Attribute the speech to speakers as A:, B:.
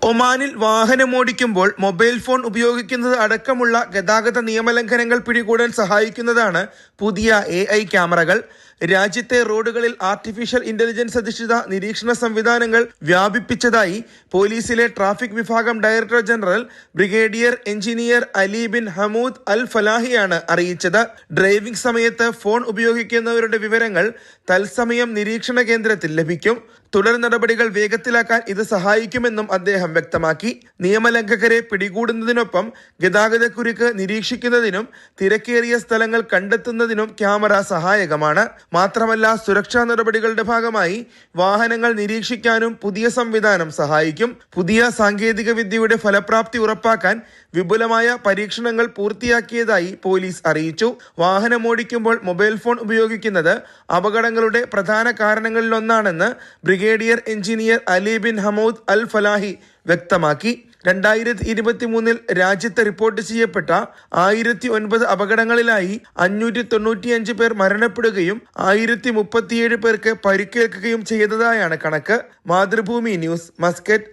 A: ഒമാനിൽ വാഹനമോടിക്കുമ്പോൾ mobile phone ഉപയോഗിക്കുന്നത് അടക്കമുള്ള ഗതാഗത നിയമലംഘനങ്ങൾ പിടികൂടാൻ സഹായിക്കുന്നതാണ് പുതിയ AI ക്യാമറകൾ. രാജ്യത്തെ റോഡുകളിൽ ആർട്ടിഫിഷ്യൽ ഇന്റലിജൻസ് അധിഷ്ഠിത നിരീക്ഷണ സംവിധാനങ്ങൾ വ്യാപിപ്പിച്ചതായി പോലീസിലെ ട്രാഫിക് വിഭാഗം director general brigadier engineer Ali bin Hamood Al ഫലാഹിയാണ് അറിയിച്ചത്. ഡ്രൈവിംഗ് സമയത്ത് ഫോൺ ഉപയോഗിക്കുന്നവരുടെ വിവരങ്ങൾ തത്സമയം നിരീക്ഷണ കേന്ദ്രത്തിൽ ലഭിക്കും. തുടർ നടപടികൾ വേഗത്തിലാക്കാൻ ഇത് സഹായിക്കുമെന്നും അദ്ദേഹം വ്യക്തമാക്കി. നിയമലംഘകരെ പിടികൂടുന്നതിനൊപ്പം ഗതാഗതക്കുരുക്ക് നിരീക്ഷിക്കുന്നതിനും തിരക്കേറിയ സ്ഥലങ്ങൾ കണ്ടെത്തുന്നതിനും ക്യാമറ സഹായകമാണ്. മാത്രമല്ല, സുരക്ഷാ നടപടികളുടെ ഭാഗമായി വാഹനങ്ങൾ നിരീക്ഷിക്കാനും പുതിയ സംവിധാനം സഹായിക്കും. പുതിയ സാങ്കേതിക വിദ്യയുടെ ഫലപ്രാപ്തി ഉറപ്പാക്കാൻ വിപുലമായ പരീക്ഷണങ്ങൾ പൂർത്തിയാക്കിയതായി പോലീസ് അറിയിച്ചു. വാഹനമോടിക്കുമ്പോൾ മൊബൈൽ ഫോൺ ഉപയോഗിക്കുന്നത് അപകടങ്ങളുടെ പ്രധാന കാരണങ്ങളിലൊന്നാണെന്ന് brigadier engineer Ali bin Hamood Al Falahi വ്യക്തമാക്കി. 2023 രാജ്യത്ത് റിപ്പോർട്ട് ചെയ്യപ്പെട്ട 1009 അപകടങ്ങളിലായി 595 പേർ മരണപ്പെടുകയും 1037 പേർക്ക് പരിക്കേൽക്കുകയും ചെയ്തതായാണ് കണക്ക്. Mathrubhumi news, Muscat.